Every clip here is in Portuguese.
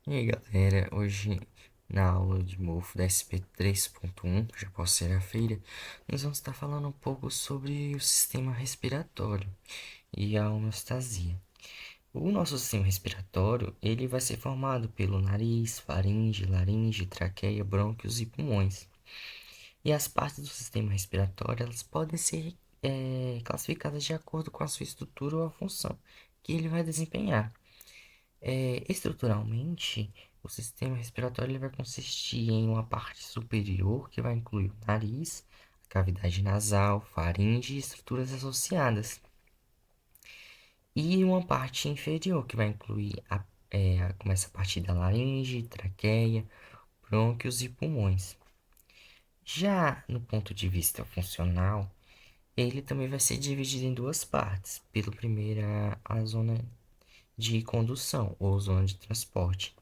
E aí galera, hoje na aula de MOF da SP3.1, já posso ser a feira, nós vamos estar falando um pouco sobre o sistema respiratório e a homeostasia. O nosso sistema respiratório, ele vai ser formado pelo nariz, faringe, laringe, traqueia, brônquios e pulmões. E as partes do sistema respiratório, elas podem ser classificadas de acordo com a sua estrutura ou a função que ele vai desempenhar. Estruturalmente, o sistema respiratório ele vai consistir em uma parte superior, que vai incluir o nariz, a cavidade nasal, faringe e estruturas associadas, e uma parte inferior, que vai incluir começa a partir da laringe, traqueia, brônquios e pulmões. Já no ponto de vista funcional, ele também vai ser dividido em duas partes. Pelo primeiro, a zona de condução ou zona de transporte,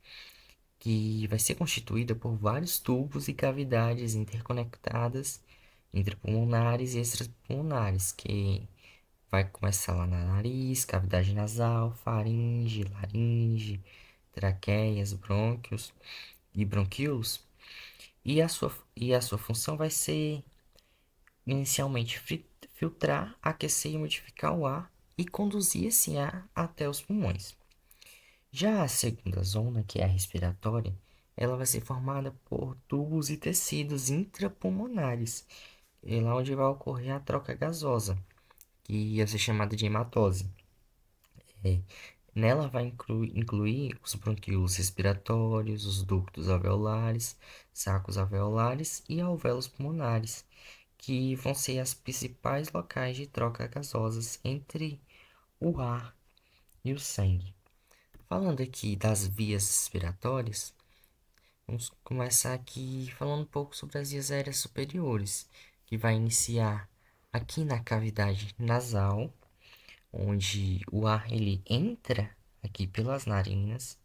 que vai ser constituída por vários tubos e cavidades interconectadas, intrapulmonares e extrapulmonares, que vai começar lá na nariz, cavidade nasal, faringe, laringe, traqueias, brônquios e bronquíolos, e a sua função vai ser inicialmente filtrar, aquecer e modificar o ar e conduzir esse ar até os pulmões. Já a segunda zona, que é a respiratória, ela vai ser formada por tubos e tecidos intrapulmonares, é lá onde vai ocorrer a troca gasosa, que ia ser chamada de hematose. É, Nela vai incluir os bronquíolos respiratórios, os ductos alveolares, sacos alveolares e alvéolos pulmonares, que vão ser as principais locais de troca gasosas entre o ar e o sangue. Falando aqui das vias respiratórias, vamos começar aqui falando um pouco sobre as vias aéreas superiores, que vai iniciar aqui na cavidade nasal, onde o ar ele entra aqui pelas narinas,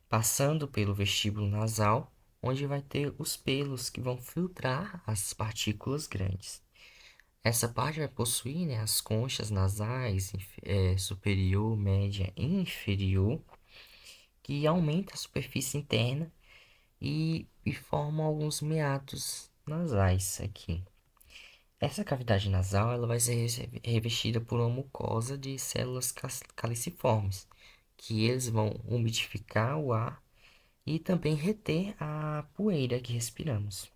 passando pelo vestíbulo nasal, onde vai ter os pelos que vão filtrar as partículas grandes. Essa parte vai possuir, né, as conchas nasais, superior, média e inferior, que aumenta a superfície interna e formam alguns meatos nasais aqui. Essa cavidade nasal ela vai ser revestida por uma mucosa de células caliciformes, que eles vão umidificar o ar e também reter a poeira que respiramos.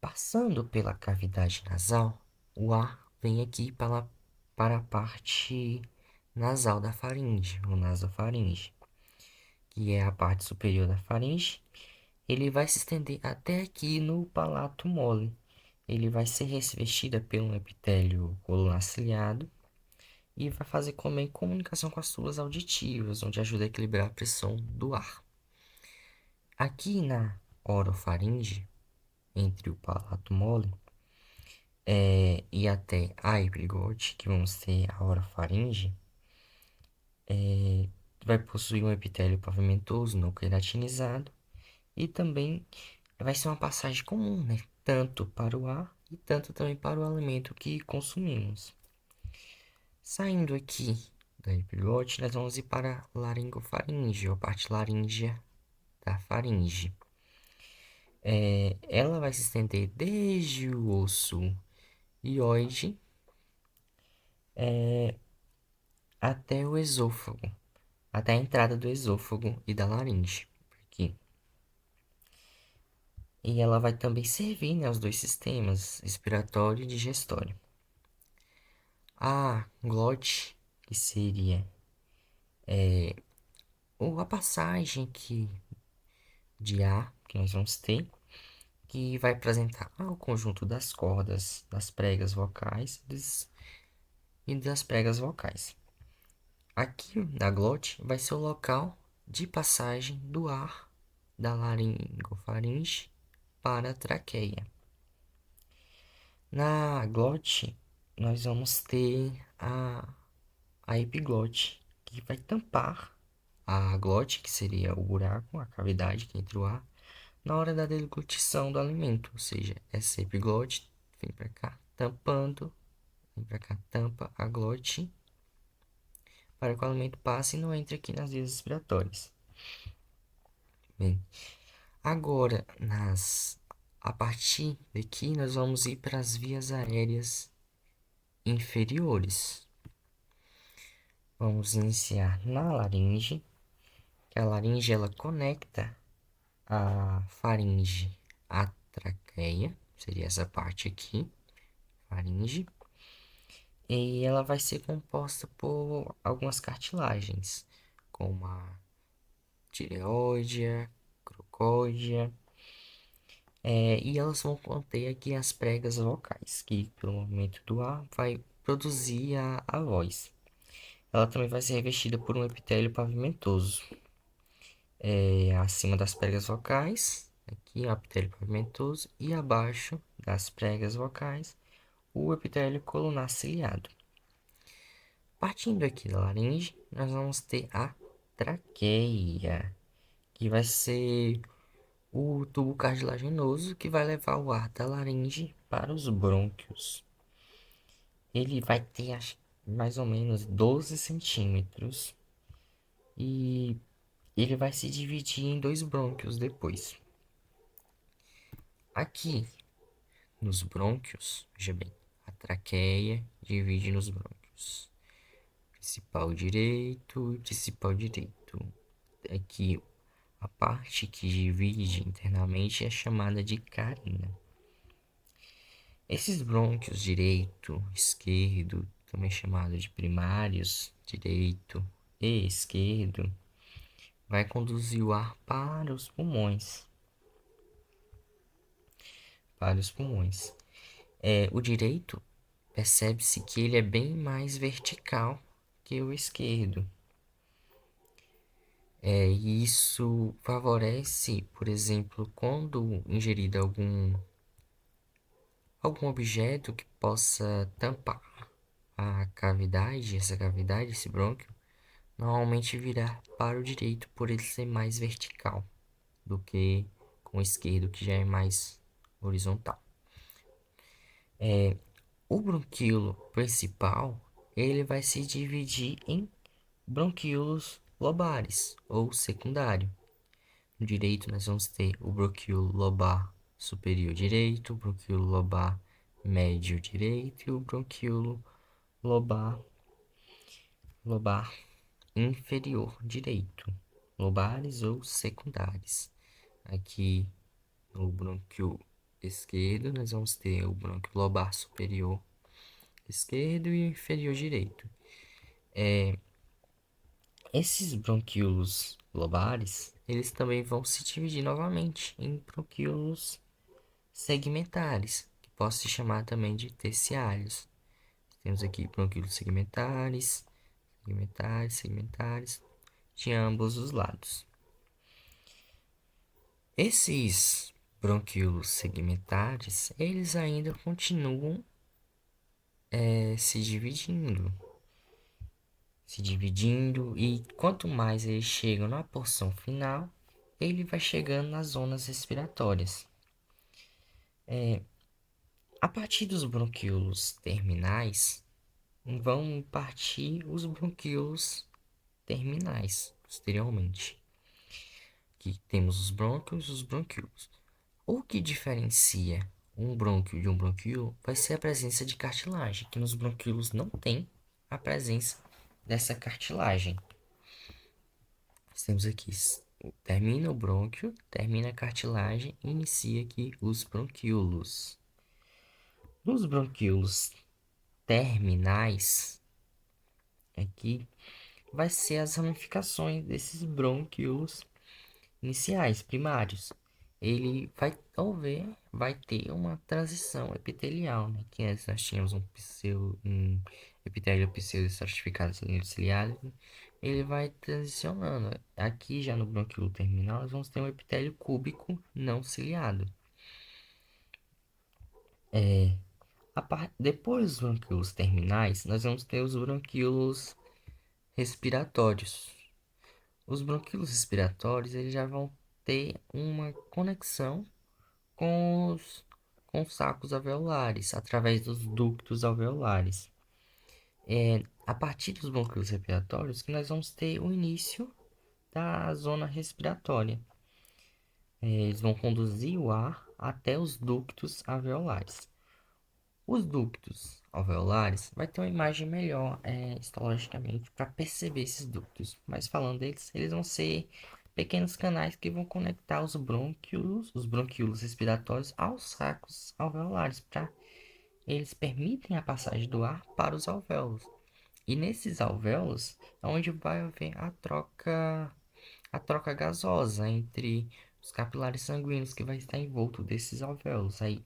Passando pela cavidade nasal, o ar vem aqui para a parte nasal da faringe, ou nasofaringe, que é a parte superior da faringe. Ele vai se estender até aqui no palato mole. Ele vai ser revestida pelo epitélio colunar ciliado e vai fazer também comunicação com as células auditivas, onde ajuda a equilibrar a pressão do ar. Aqui na orofaringe, entre o palato mole e até a epiglote, que vamos ter a orofaringe, vai possuir um epitélio pavimentoso não queratinizado e também vai ser uma passagem comum, né? Tanto para o ar e tanto também para o alimento que consumimos. Saindo aqui da epiglote, nós vamos ir para a laringofaringe, ou a parte laríngea da faringe. Ela vai se estender desde o osso hioide até o esôfago, até a entrada do esôfago e da laringe. Aqui. E ela vai também servir, né, aos dois sistemas, respiratório e digestório. A glote, que seria ou a passagem de ar que nós vamos ter, que vai apresentar o conjunto das cordas das pregas vocais e das pregas vocais. Aqui na glote vai ser o local de passagem do ar da laringofaringe para a traqueia. Na glote, nós vamos ter a epiglote, que vai tampar a glote, que seria o buraco, a cavidade que entra o ar, na hora da deglutição do alimento. Ou seja, essa epiglote vem para cá tampando, vem para cá, tampa a glote para que o alimento passe e não entre aqui nas vias respiratórias. Bem, agora, a partir daqui, nós vamos ir para as vias aéreas inferiores. Vamos iniciar na laringe, que a laringe ela conecta a faringe à traqueia, seria essa parte aqui, faringe, e ela vai ser composta por algumas cartilagens, como a tireoide, crocóide, e elas vão conter aqui as pregas vocais, que pelo movimento do ar vai produzir a voz. Ela também vai ser revestida por um epitélio pavimentoso. Acima das pregas vocais, aqui o epitélio pavimentoso, e abaixo das pregas vocais, o epitélio colunar ciliado. Partindo aqui da laringe, nós vamos ter a traqueia, que vai ser o tubo cartilaginoso que vai levar o ar da laringe para os brônquios. Ele vai ter mais ou menos 12 centímetros e ele vai se dividir em dois brônquios depois. Aqui nos brônquios, veja bem, a traqueia divide nos brônquios. Principal direito e principal direito. Aqui a parte que divide internamente é chamada de carina. Esses brônquios direito, esquerdo, também chamado de primários, direito e esquerdo, vai conduzir o ar para os pulmões. Para os pulmões. O direito, percebe-se que ele é bem mais vertical que o esquerdo. E isso favorece, por exemplo, quando ingerido algum objeto que possa tampar a cavidade, esse brônquio, normalmente virá para o direito por ele ser mais vertical do que com o esquerdo, que já é mais horizontal. O bronquíolo principal, ele vai se dividir em bronquíolos lobares ou secundário. No direito, nós vamos ter o bronquíolo lobar superior direito, o bronquíolo lobar médio direito e o bronquíolo lobar inferior direito, lobares ou secundares. Aqui no brônquio esquerdo, nós vamos ter o brônquio lobar superior esquerdo e inferior direito. Esses bronquíolos lobares, eles também vão se dividir novamente em bronquíolos segmentares, que posso se chamar também de terciários. Temos aqui bronquíolos segmentares, de ambos os lados. Esses bronquíolos segmentares, eles ainda continuam se dividindo, e quanto mais eles chegam na porção final, ele vai chegando nas zonas respiratórias. A partir dos bronquíolos terminais, vão partir os bronquíolos terminais, posteriormente. Aqui temos os brônquios e os bronquíolos. O que diferencia um brônquio de um bronquíolo vai ser a presença de cartilagem, que nos bronquíolos não tem a presença dessa cartilagem. Temos aqui, termina o brônquio, termina a cartilagem, inicia aqui os bronquíolos. Nos bronquíolos terminais, aqui vai ser as ramificações desses brônquios iniciais, primários. Ele vai ter uma transição epitelial, né? Que antes nós tínhamos um epitélio pseudo-estratificado ciliado. Ele vai transicionando. Aqui já no brônquio terminal, nós vamos ter um epitélio cúbico não ciliado. Depois dos bronquíolos terminais, nós vamos ter os bronquíolos respiratórios. Os bronquíolos respiratórios, eles já vão ter uma conexão com os sacos alveolares, através dos ductos alveolares. a partir dos brônquios respiratórios que nós vamos ter o início da zona respiratória. Eles vão conduzir o ar até os ductos alveolares. Os ductos alveolares vai ter uma imagem melhor histologicamente para perceber esses ductos. Mas falando deles, eles vão ser pequenos canais que vão conectar os bronquíolos respiratórios aos sacos alveolares, para eles permitem a passagem do ar para os alvéolos. E nesses alvéolos é onde vai haver a troca gasosa entre os capilares sanguíneos que vai estar envolto desses alvéolos. Aí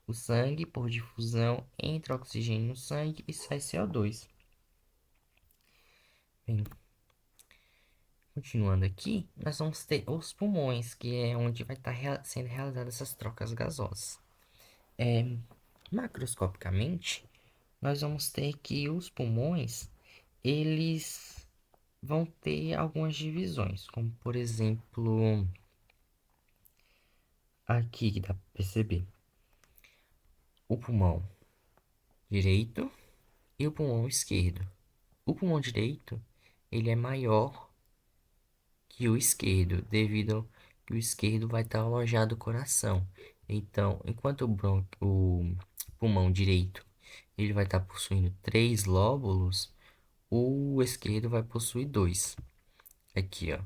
o sangue, por difusão, entra oxigênio no sangue e sai CO2. Bem, continuando aqui, nós vamos ter os pulmões, que é onde vai estar sendo realizadas essas trocas gasosas. Macroscopicamente, nós vamos ter que os pulmões, eles vão ter algumas divisões, como por exemplo, aqui que dá para perceber, o pulmão direito e o pulmão esquerdo. O pulmão direito, ele é maior que o esquerdo, devido ao que o esquerdo vai estar alojado o coração. Então, enquanto o pulmão direito ele vai estar possuindo 3 lóbulos, o esquerdo vai possuir 2. Aqui, ó,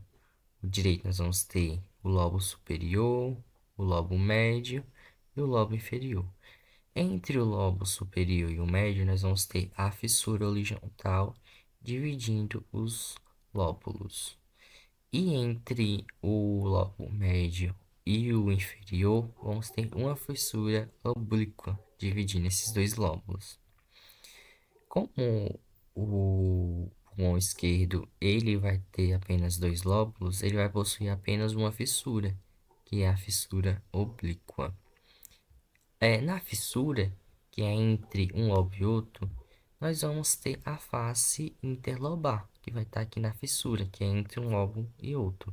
o direito nós vamos ter o lobo superior, o lobo médio e o lobo inferior. Entre o lobo superior e o médio, nós vamos ter a fissura horizontal dividindo os lóbulos. E entre o lobo médio e o inferior, vamos ter uma fissura oblíqua dividindo esses 2 lóbulos. Como o pulmão esquerdo ele vai ter apenas 2 lóbulos, ele vai possuir apenas uma fissura, que é a fissura oblíqua. Na fissura, que é entre um lobo e outro, nós vamos ter a face interlobar, que vai estar aqui na fissura, que é entre um lobo e outro.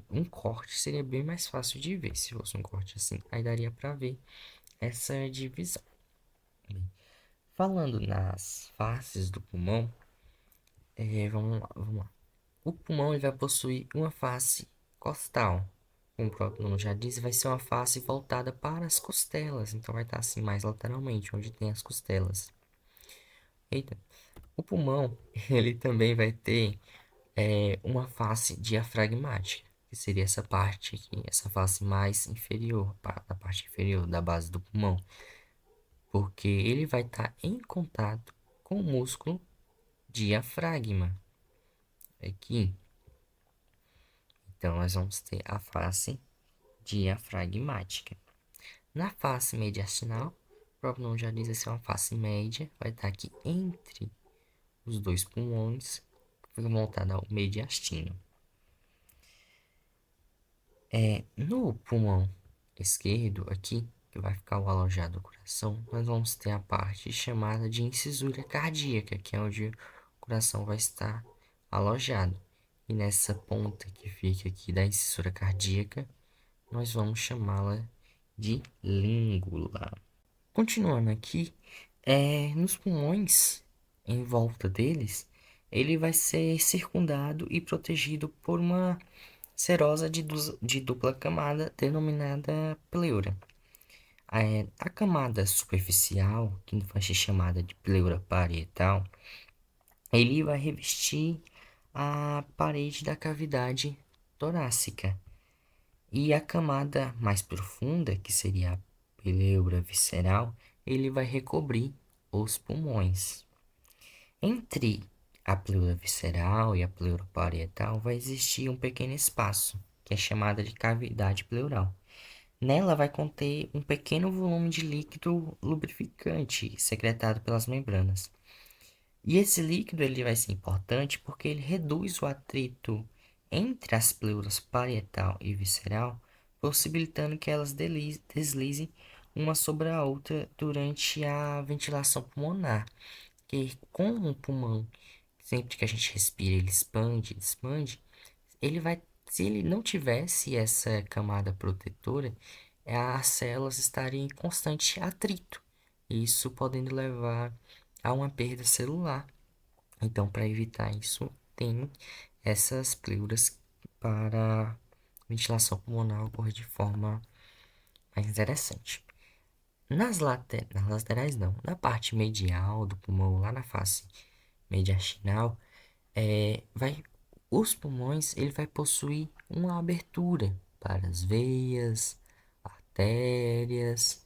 Um corte seria bem mais fácil de ver, se fosse um corte assim, aí daria para ver essa divisão. Bem, falando nas faces do pulmão, vamos lá. O pulmão ele vai possuir uma face costal, como o próprio nome já diz, vai ser uma face voltada para as costelas, então vai estar assim mais lateralmente, onde tem as costelas. Eita. O pulmão, ele também vai ter uma face diafragmática, que seria essa parte aqui, essa face mais inferior, da parte inferior da base do pulmão, porque ele vai estar em contato com o músculo diafragma aqui. Então, nós vamos ter a face diafragmática. Na face mediastinal, o próprio nome já diz, essa é uma face média, vai estar aqui entre os 2 pulmões, que fica montada ao mediastino. No pulmão esquerdo, aqui, que vai ficar o alojado do coração, nós vamos ter a parte chamada de incisura cardíaca, que é onde o coração vai estar alojado. E nessa ponta que fica aqui da incisura cardíaca, nós vamos chamá-la de língula. Continuando aqui, nos pulmões, em volta deles, ele vai ser circundado e protegido por uma serosa de dupla camada denominada pleura. A camada superficial, que vai ser chamada de pleura parietal, ele vai revestir a parede da cavidade torácica. E a camada mais profunda, que seria a pleura visceral, ele vai recobrir os pulmões. Entre a pleura visceral e a pleura parietal vai existir um pequeno espaço, que é chamada de cavidade pleural. Nela vai conter um pequeno volume de líquido lubrificante secretado pelas membranas. E esse líquido ele vai ser importante porque ele reduz o atrito entre as pleuras parietal e visceral, possibilitando que elas deslizem uma sobre a outra durante a ventilação pulmonar. Que com o pulmão, sempre que a gente respira, ele expande, ele vai, se ele não tivesse essa camada protetora, as células estariam em constante atrito, isso podendo levar a uma perda celular. Então, para evitar isso, tem essas pleuras para a ventilação pulmonar ocorrer de forma mais interessante. Nas laterais não, na parte medial do pulmão, lá na face mediastinal, os pulmões ele vai possuir uma abertura para as veias, artérias.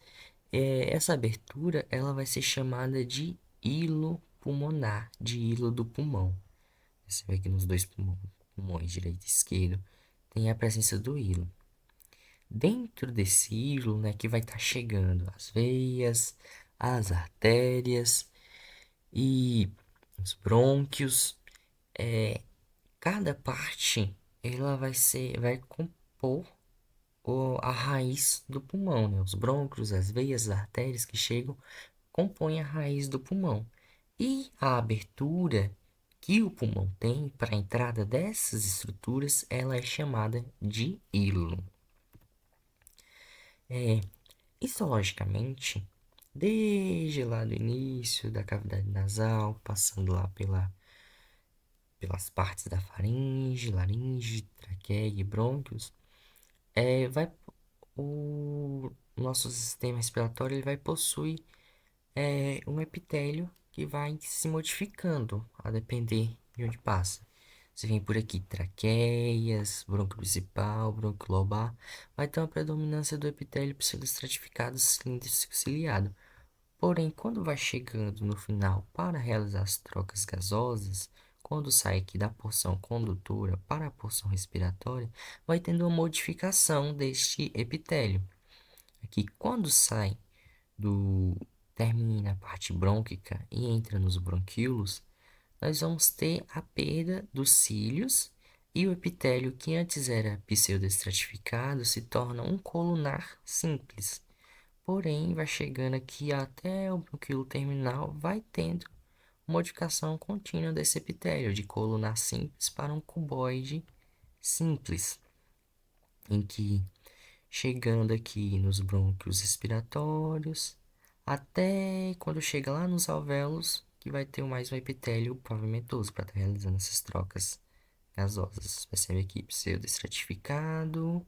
Essa abertura ela vai ser chamada de hilo pulmonar, de hilo do pulmão. Você vê que nos dois pulmões, direito e esquerdo, tem a presença do hilo. Dentro desse hilo, né, que vai estar chegando as veias, as artérias e os brônquios. Cada parte ela vai compor a raiz do pulmão, né? Os brônquios, as veias, as artérias que chegam compõem a raiz do pulmão. E a abertura que o pulmão tem para a entrada dessas estruturas, ela é chamada de hilo. Histologicamente, desde lá do início da cavidade nasal, passando lá pelas partes da faringe, laringe, traqueia e brônquios, vai o nosso sistema respiratório ele vai possuir um epitélio que vai se modificando a depender de onde passa. Se vem por aqui traqueias, brônquio principal, brônquio lobar, vai ter uma predominância do epitélio pseudoestratificado cilíndrico ciliado. Porém, quando vai chegando no final para realizar as trocas gasosas, quando sai aqui da porção condutora para a porção respiratória, vai tendo uma modificação deste epitélio. Aqui, quando sai do termina a parte brônquica e entra nos bronquíolos, nós vamos ter a perda dos cílios e o epitélio que antes era pseudoestratificado se torna um colunar simples. Porém, vai chegando aqui até o bronquíolo terminal, vai tendo modificação contínua desse epitélio de colunar simples para um cuboide simples, em que chegando aqui nos brônquios respiratórios, até quando chega lá nos alvéolos, que vai ter mais um epitélio pavimentoso para estar realizando essas trocas gasosas. Percebe aqui, pseudoestratificado,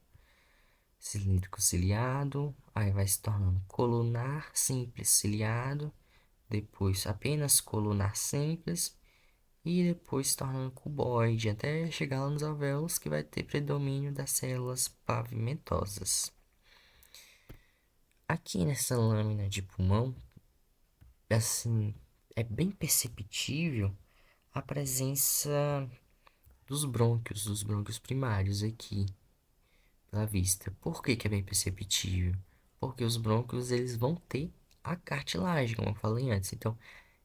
cilíndrico ciliado, aí vai se tornando colunar simples ciliado, depois apenas colunar simples e depois se tornando cuboide, até chegar lá nos alvéolos que vai ter predomínio das células pavimentosas. Aqui nessa lâmina de pulmão, assim, é bem perceptível a presença dos brônquios primários aqui pela vista. Por que que é bem perceptível? Porque os brônquios eles vão ter a cartilagem, como eu falei antes. Então,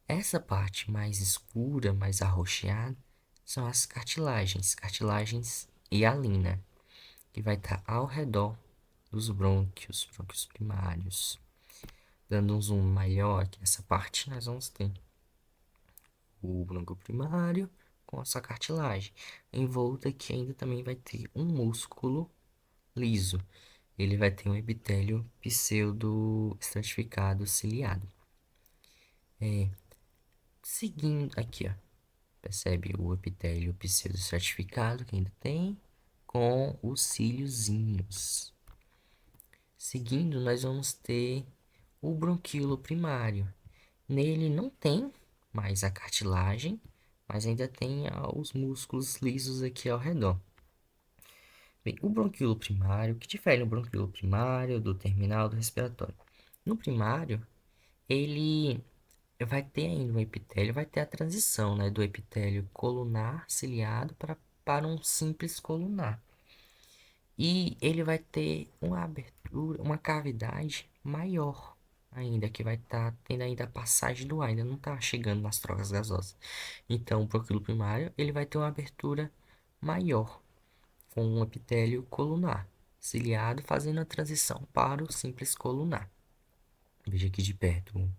essa parte mais escura, mais arroxeada, são as cartilagens hialina, que vai estar ao redor dos brônquios primários. Dando um zoom maior aqui nessa parte, nós vamos ter o brônquio primário com a sua cartilagem. Em volta aqui ainda também vai ter um músculo liso. Ele vai ter um epitélio pseudo-estratificado ciliado. Seguindo aqui, ó, percebe o epitélio pseudo-estratificado que ainda tem com os cíliozinhos. Seguindo, nós vamos ter o bronquíolo primário. Nele não tem mais a cartilagem, mas ainda tem os músculos lisos aqui ao redor. Bem, o bronquíolo primário, o que difere o bronquíolo primário do terminal do respiratório? No primário, ele vai ter ainda um epitélio, vai ter a transição, né, do epitélio colunar ciliado para um simples colunar. E ele vai ter uma abertura, uma cavidade maior ainda, que vai estar tendo ainda a passagem do ar, ainda não está chegando nas trocas gasosas. Então, o bronquíolo primário, ele vai ter uma abertura maior, com um epitélio colunar, ciliado, fazendo a transição para o simples colunar. Veja aqui de perto, o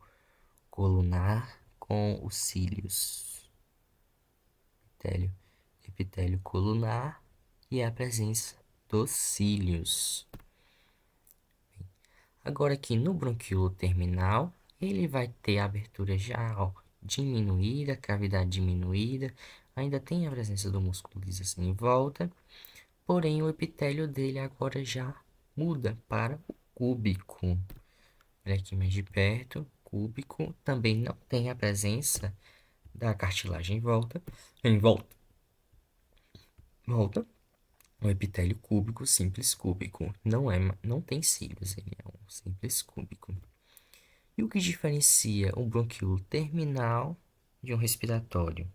colunar com os cílios. Epitélio, epitélio colunar e a presença dos cílios. Agora aqui no bronquíolo terminal, ele vai ter a abertura já ó, diminuída, cavidade diminuída, ainda tem a presença do músculo liso assim em volta, porém o epitélio dele agora já muda para o cúbico. Olha aqui mais de perto, cúbico, também não tem a presença da cartilagem volta, o epitélio cúbico, simples cúbico, não tem cílios, ele é um simples cúbico. E o que diferencia um bronquíolo terminal de um respiratório?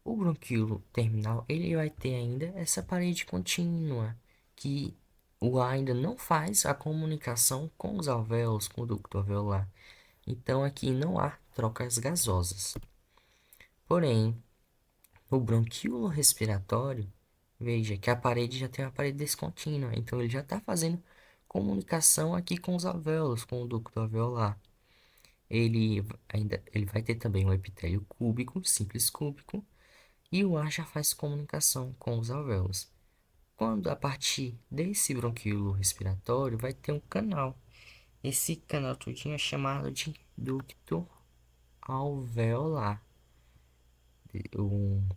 O bronquíolo terminal, ele vai ter ainda essa parede contínua, que o ar ainda não faz a comunicação com os alvéolos, com o ducto alveolar. Então, aqui não há trocas gasosas. Porém, no bronquíolo respiratório, veja que a parede já tem uma parede descontínua. Então, ele já está fazendo comunicação aqui com os alvéolos, com o ducto alveolar. Ele vai ter também um epitélio cúbico, simples cúbico, e o ar já faz comunicação com os alvéolos. Quando a partir desse bronquíolo respiratório vai ter um canal. Esse canal tudinho é chamado de ducto alveolar. Um,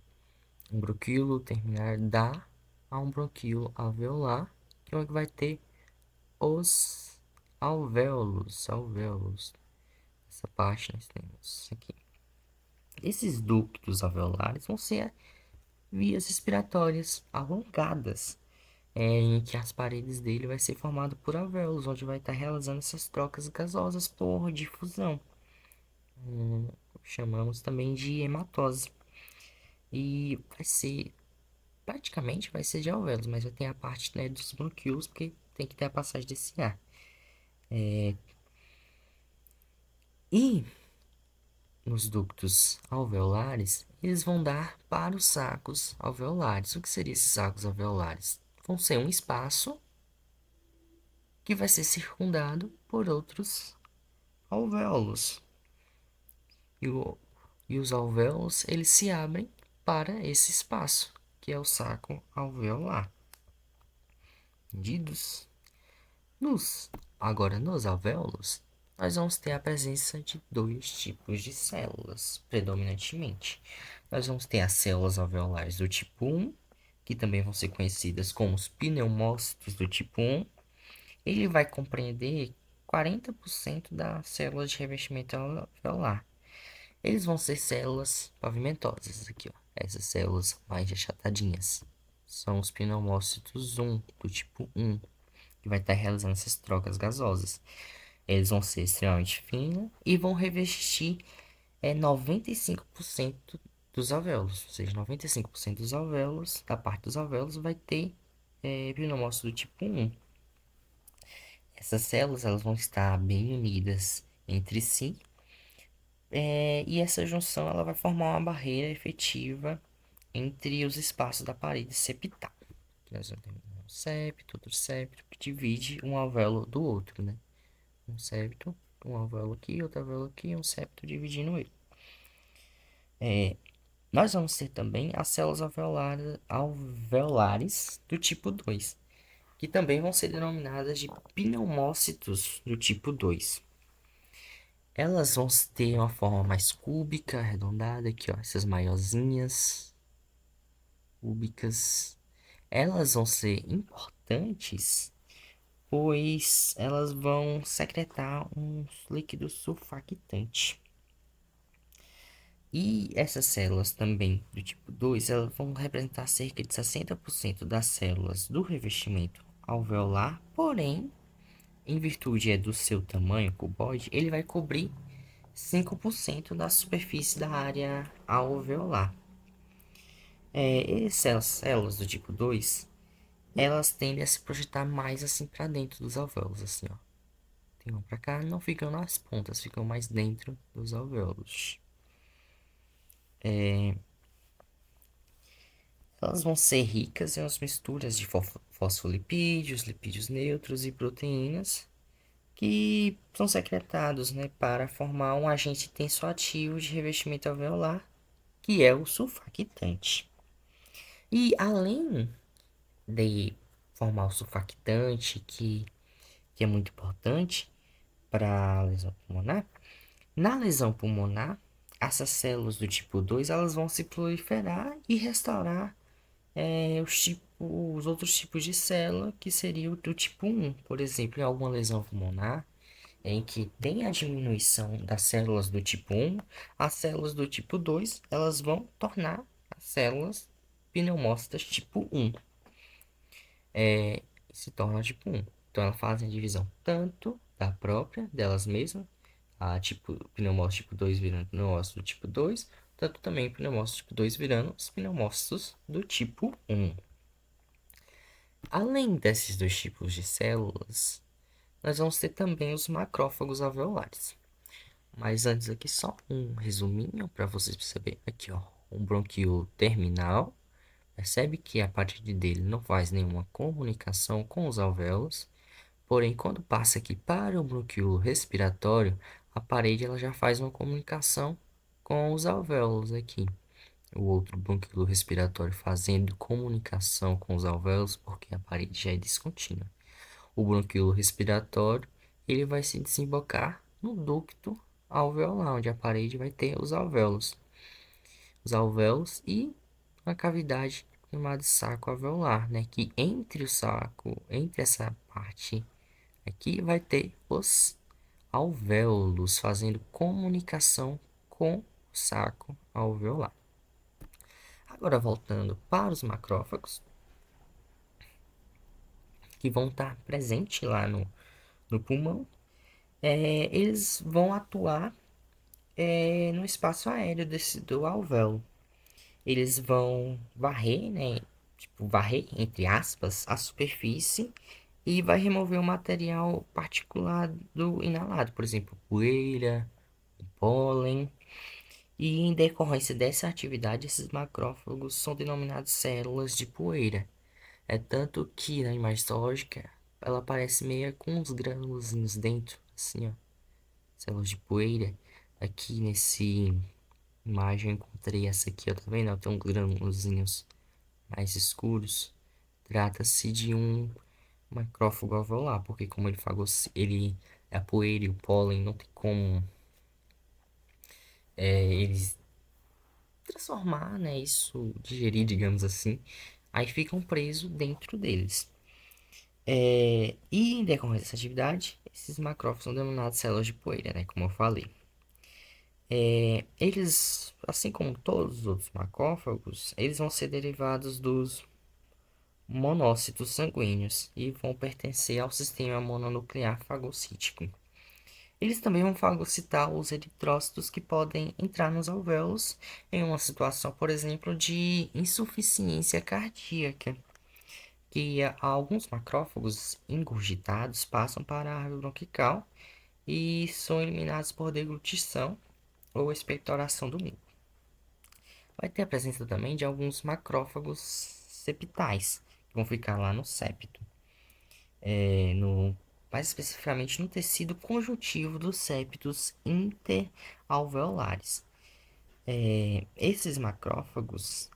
um bronquíolo terminar dá a um bronquíolo alveolar, que é onde vai ter os alvéolos. Essa parte nós temos aqui. Esses ductos alveolares vão ser vias respiratórias alongadas, em que as paredes dele vai ser formado por alvéolos, onde vai estar realizando essas trocas gasosas por difusão. Chamamos também de hematose. E praticamente vai ser de alvéolos, mas vai ter a parte, né, dos bronquíolos, porque tem que ter a passagem desse ar. E nos ductos alveolares, eles vão dar para os sacos alveolares. O que seriam esses sacos alveolares? Vão ser um espaço que vai ser circundado por outros alvéolos. E os alvéolos, eles se abrem para esse espaço, que é o saco alveolar. Entendidos? Agora, nos alvéolos, nós vamos ter a presença de dois tipos de células, predominantemente. Nós vamos ter as células alveolares do tipo 1, que também vão ser conhecidas como os pneumócitos do tipo 1. Ele vai compreender 40% das células de revestimento alveolar. Eles vão ser células pavimentosas aqui, ó. Essas células mais achatadinhas são os pneumócitos 1, do tipo 1, que vai estar realizando essas trocas gasosas. Eles vão ser extremamente finos e vão revestir 95% dos alvéolos. Ou seja, 95% dos alvéolos, da parte dos alvéolos, vai ter pneumócito do tipo 1. Essas células elas vão estar bem unidas entre si. E essa junção ela vai formar uma barreira efetiva entre os espaços da parede septal. Nós vamos ter um septo, outro septo, que divide um alvéolo do outro, né? Um septo, um alvéolo aqui, outro alvéolo aqui, um septo dividindo ele. Nós vamos ter também as células alveolares do tipo 2, que também vão ser denominadas de pneumócitos do tipo 2. Elas vão ter uma forma mais cúbica, arredondada, aqui, ó, essas maiorzinhas, cúbicas. Elas vão ser importantes, pois elas vão secretar um líquido surfactante. E essas células também do tipo 2, elas vão representar cerca de 60% das células do revestimento alveolar, porém, em virtude do seu tamanho cuboide, ele vai cobrir 5% da superfície da área alveolar. Essas células do tipo 2, elas tendem a se projetar mais assim para dentro dos alvéolos, assim, ó. Tem uma para cá, não ficam nas pontas, ficam mais dentro dos alvéolos. Elas vão ser ricas em umas misturas de fosfolipídios, lipídios neutros e proteínas que são secretados, né, para formar um agente tensoativo de revestimento alveolar, que é o surfactante. E além de formar o surfactante, que é muito importante para a lesão pulmonar, na lesão pulmonar essas células do tipo 2 elas vão se proliferar e restaurar os outros tipos de célula, que seria o do tipo um. Por exemplo, em alguma lesão pulmonar, em que tem a diminuição das células do tipo um, as células do tipo 2 elas vão tornar as células pneumócitas tipo um. Se torna tipo um. Então, elas fazem a divisão tanto da própria, delas mesmas, a tipo pneumócito tipo 2 virando pneumócito do tipo 2, tanto também pneumócito tipo 2 virando os pneumócitos do tipo um. Além desses dois tipos de células, nós vamos ter também os macrófagos alveolares. Mas antes aqui só um resuminho para vocês perceberem. Aqui, ó, um bronquíolo terminal. Percebe que a partir dele não faz nenhuma comunicação com os alvéolos. Porém, quando passa aqui para o bronquíolo respiratório, a parede ela já faz uma comunicação com os alvéolos aqui. O outro bronquíolo respiratório fazendo comunicação com os alvéolos, porque a parede já é descontínua. O bronquíolo respiratório ele vai se desembocar no ducto alveolar, onde a parede vai ter os alvéolos e a cavidade chamada saco alveolar, né? Que entre o saco, entre essa parte aqui, vai ter os alvéolos fazendo comunicação com o saco alveolar. Agora voltando para os macrófagos, que vão estar presentes lá no pulmão, eles vão atuar no espaço aéreo do alvéolo. Eles vão varrer, né? Tipo, varrer, entre aspas, a superfície e vai remover o material particulado inalado, por exemplo, poeira, pólen. E em decorrência dessa atividade, esses macrófagos são denominados células de poeira. É tanto que na imagem histológica ela parece meio com uns grânulos dentro, assim, ó, células de poeira. Aqui nesse imagem eu encontrei essa aqui, ó, tá vendo? Tem uns grânulos mais escuros. Trata-se de um macrófago alveolar, porque como ele é a poeira e o pólen, não tem como eles transformar, né, isso, digerir, digamos assim. Aí ficam presos dentro deles. E em decorrência dessa atividade, esses macrófagos são denominados células de poeira, né? Como eu falei. Eles, assim como todos os outros macrófagos, eles vão ser derivados dos monócitos sanguíneos e vão pertencer ao sistema mononuclear fagocítico. Eles também vão fagocitar os eritrócitos que podem entrar nos alvéolos em uma situação, por exemplo, de insuficiência cardíaca, que alguns macrófagos engurgitados passam para a árvore bronquial e são eliminados por deglutição ou expectoração do líquido. Vai ter a presença também de alguns macrófagos septais, que vão ficar lá no septo, mais especificamente no tecido conjuntivo dos septos interalveolares. Esses macrófagos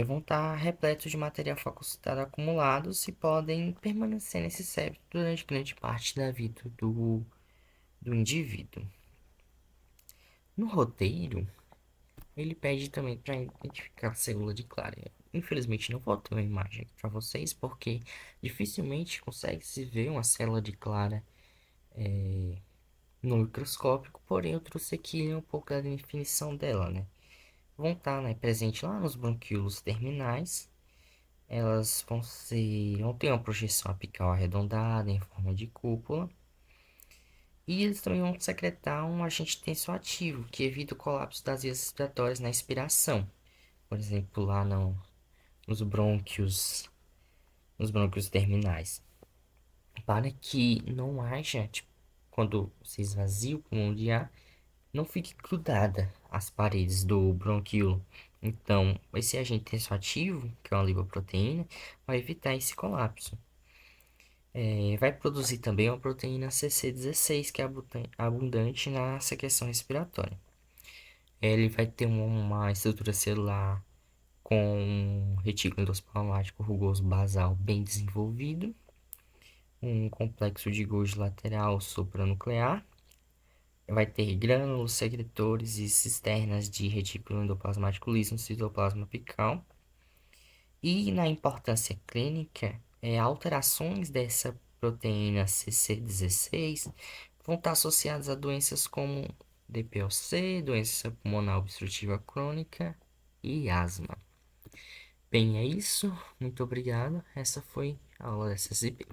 vão estar repletos de material fagocitado acumulados e podem permanecer nesse septo durante grande parte da vida do indivíduo. No roteiro, ele pede também para identificar a célula de Clara. Infelizmente, não vou ter uma imagem para vocês, porque dificilmente consegue se ver uma célula de Clara no microscópico, porém eu trouxe aqui um pouco da definição dela, né? Vão estar, né, presente lá nos bronquíolos terminais. Elas vão ter uma projeção apical arredondada em forma de cúpula. E eles também vão secretar um agente tensoativo que evita o colapso das vias respiratórias na expiração. Por exemplo, lá nos brônquios, nos brônquios terminais. Para que não haja, tipo, quando você esvazia o pulmão de ar, não fique grudada às paredes do bronquíolo. Então, esse agente tensoativo, que é uma lipoproteína, vai evitar esse colapso. Vai produzir também uma proteína CC16, que é abundante na secreção respiratória. Ele vai ter uma estrutura celular com um retículo endoplasmático rugoso basal bem desenvolvido, um complexo de Golgi lateral supranuclear, Vai ter grânulos, secretores e cisternas de retículo endoplasmático liso no citoplasma apical. E na importância clínica, alterações dessa proteína CC16 vão estar associadas a doenças como DPOC, doença pulmonar obstrutiva crônica e asma. Bem, é isso. Muito obrigado. Essa foi a aula da SSP.